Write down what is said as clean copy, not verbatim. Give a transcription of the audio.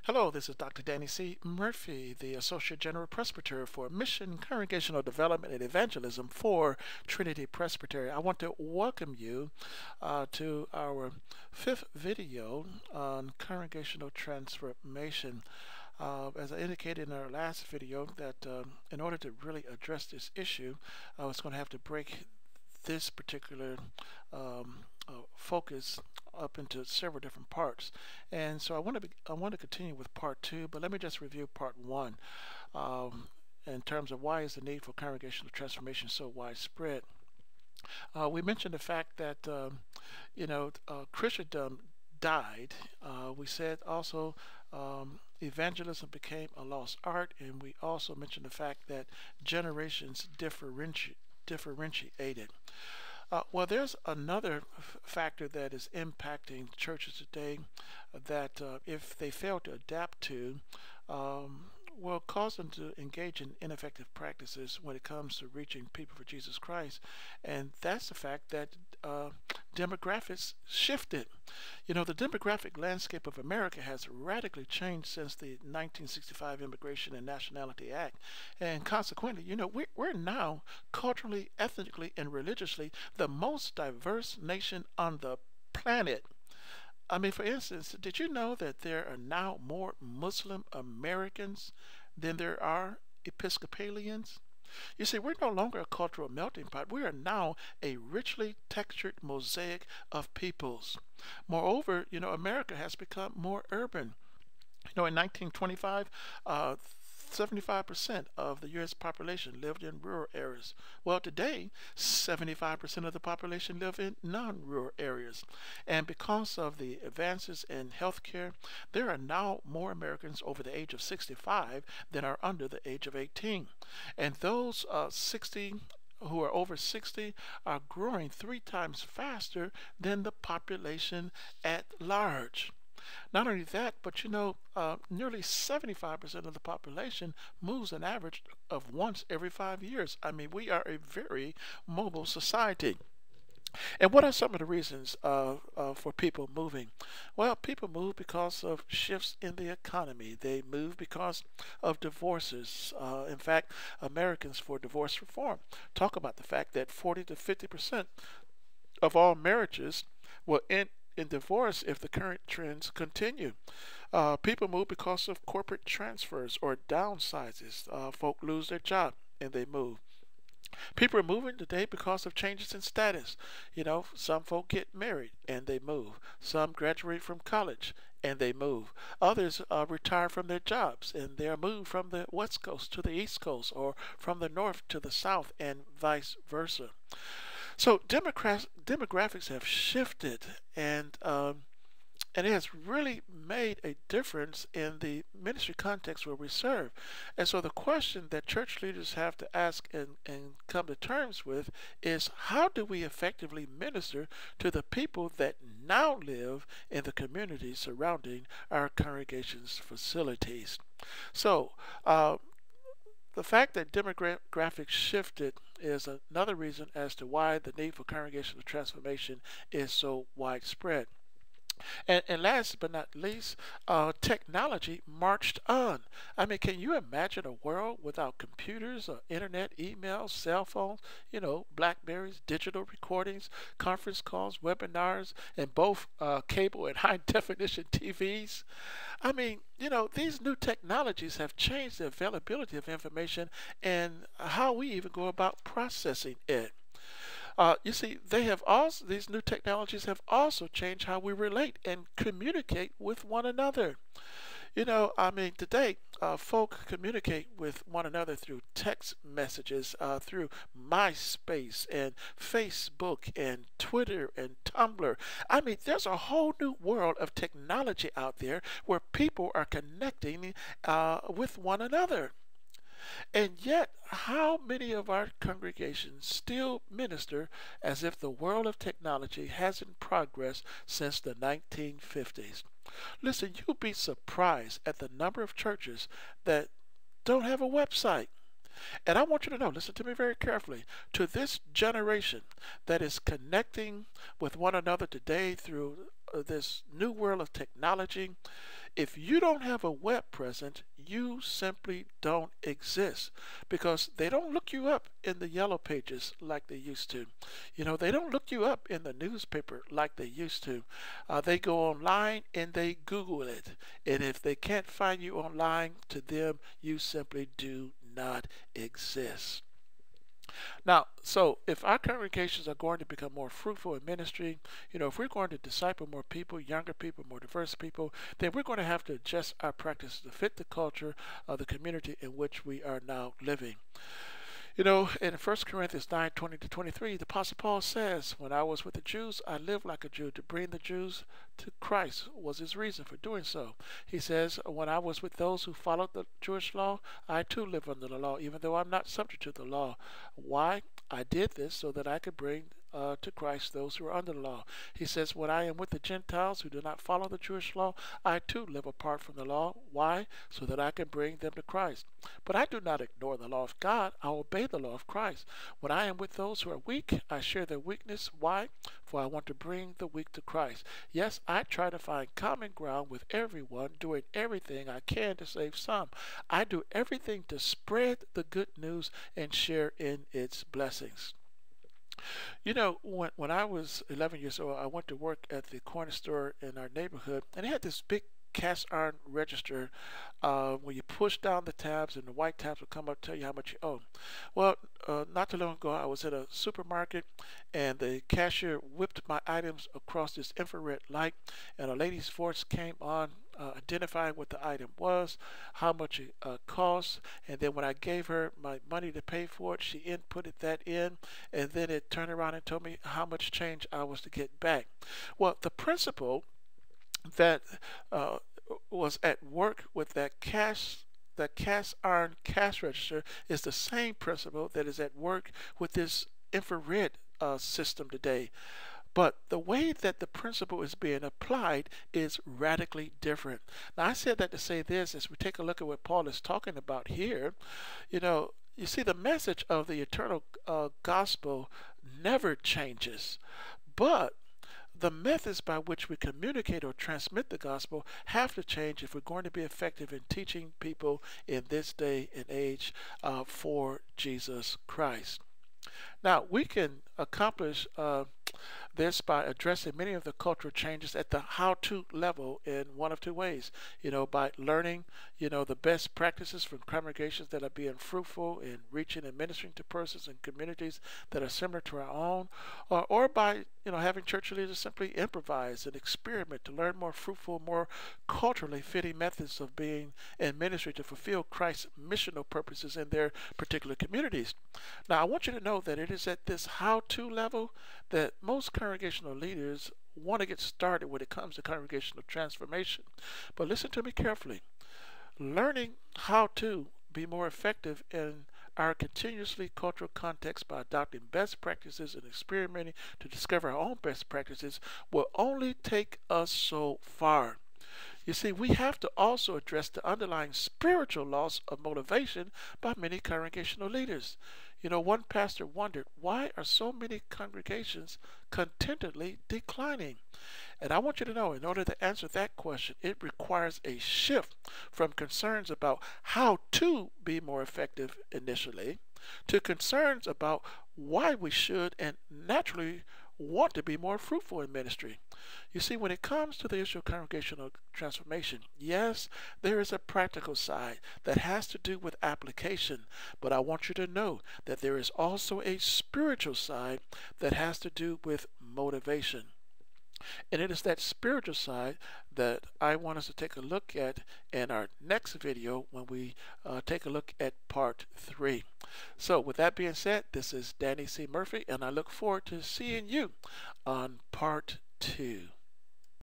Hello, this is Dr. Danny C. Murphy, the Associate General Presbyter for Mission, Congregational Development, and Evangelism for Trinity Presbytery. I want to welcome you to our fifth video on congregational transformation. As I indicated in our last video, that in order to really address this issue, I was going to have to break this particular focus up into several different parts, and so I want to continue with part two. But let me just review part one in terms of why is the need for congregational transformation so widespread. We mentioned the fact that Christendom died. We said also evangelism became a lost art, and we also mentioned the fact that generations differentiated. Well, there's another factor that is impacting churches today that if they fail to adapt to, will cause them to engage in ineffective practices when it comes to reaching people for Jesus Christ. And that's the fact that demographics shifted. You know, the demographic landscape of America has radically changed since the 1965 Immigration and Nationality Act. And consequently, we're now culturally, ethnically, and religiously the most diverse nation on the planet. I mean, for instance, did you know that there are now more Muslim Americans than there are Episcopalians? You see, we're no longer a cultural melting pot. We are now a richly textured mosaic of peoples. Moreover, America has become more urban. In 1925, 75% of the U.S. population lived in rural areas. Well, today, 75% of the population live in non-rural areas. And because of the advances in healthcare, there are now more Americans over the age of 65 than are under the age of 18. And those 60 who are over 60 are growing 3 times faster than the population at large. Not only that, but nearly 75% of the population moves an average of once every 5 years. I mean, we are a very mobile society. And what are some of the reasons for people moving? Well, people move because of shifts in the economy. They move because of divorces. In fact, Americans for Divorce Reform talk about the fact that 40 to 50% of all marriages will end in divorce if the current trends continue. People move because of corporate transfers or downsizes. Folk lose their job and they move. People are moving today because of changes in status. Some folk get married and they move. Some graduate from college and they move. Others retire from their jobs and they are moved from the West Coast to the East Coast or from the North to the South and vice versa. So demographics have shifted, and it has really made a difference in the ministry context where we serve. And so the question that church leaders have to ask and come to terms with is, how do we effectively minister to the people that now live in the community surrounding our congregation's facilities? So the fact that demographics shifted is another reason as to why the need for congregational transformation is so widespread. And last but not least, technology marched on. I mean, can you imagine a world without computers, internet, email, cell phones, Blackberries, digital recordings, conference calls, webinars, and both cable and high definition TVs? I mean, these new technologies have changed the availability of information and how we even go about processing it. You see, these new technologies have also changed how we relate and communicate with one another. Today, folk communicate with one another through text messages, through MySpace and Facebook and Twitter and Tumblr. I mean, there's a whole new world of technology out there where people are connecting with one another. And yet, how many of our congregations still minister as if the world of technology hasn't progressed since the 1950s? Listen, you'll be surprised at the number of churches that don't have a website. And I want you to know, listen to me very carefully, to this generation that is connecting with one another today through this new world of technology, if you don't have a web presence, you simply don't exist, because they don't look you up in the yellow pages like they used to. They don't look you up in the newspaper like they used to. They go online and they Google it. And if they can't find you online, to them, you simply do not exist. Now, so if our congregations are going to become more fruitful in ministry, if we're going to disciple more people, younger people, more diverse people, then we're going to have to adjust our practices to fit the culture of the community in which we are now living. In 1 Corinthians 9:20-23, the Apostle Paul says, when I was with the Jews, I lived like a Jew. To bring the Jews to Christ was his reason for doing so. He says, when I was with those who followed the Jewish law, I too live under the law, even though I'm not subject to the law. Why? I did this so that I could bring to Christ those who are under the law. He says, when I am with the Gentiles who do not follow the Jewish law, I too live apart from the law. Why? So that I can bring them to Christ. But I do not ignore the law of God. I obey the law of Christ. When I am with those who are weak, I share their weakness. Why? For I want to bring the weak to Christ. Yes, I try to find common ground with everyone, doing everything I can to save some. I do everything to spread the good news and share in its blessings. When I was 11 years old, I went to work at the corner store in our neighborhood, and they had this big cast iron register where you push down the tabs and the white tabs will come up and tell you how much you owe. Well, not too long ago, I was at a supermarket and the cashier whipped my items across this infrared light, and a lady's voice came on identifying what the item was, how much it cost, and then when I gave her my money to pay for it, she inputted that in, and then it turned around and told me how much change I was to get back. Well, the principle that was at work with that cast iron cash register is the same principle that is at work with this infrared system today. But the way that the principle is being applied is radically different. Now, I said that to say this, as we take a look at what Paul is talking about here. You see, the message of the eternal gospel never changes, but the methods by which we communicate or transmit the gospel have to change if we're going to be effective in teaching people in this day and age for Jesus Christ. Now, we can accomplish this by addressing many of the cultural changes at the how-to level in one of two ways. By learning, the best practices from congregations that are being fruitful in reaching and ministering to persons and communities that are similar to our own, or by, having church leaders simply improvise and experiment to learn more fruitful, more culturally fitting methods of being in ministry to fulfill Christ's missional purposes in their particular communities. Now, I want you to know that it is at this how-to level that most congregational leaders want to get started when it comes to congregational transformation. But listen to me carefully. Learning how to be more effective in our continuously cultural context by adopting best practices and experimenting to discover our own best practices will only take us so far. You see, we have to also address the underlying spiritual loss of motivation by many congregational leaders. One pastor wondered, why are so many congregations contentedly declining? And I want you to know, in order to answer that question, it requires a shift from concerns about how to be more effective initially to concerns about why we should and naturally want to be more fruitful in ministry. You see, when it comes to the issue of congregational transformation, yes, there is a practical side that has to do with application, but I want you to know that there is also a spiritual side that has to do with motivation. And it is that spiritual side that I want us to take a look at in our next video when we take a look at part 3. So with that being said, this is Danny C. Murphy, and I look forward to seeing you on part 2.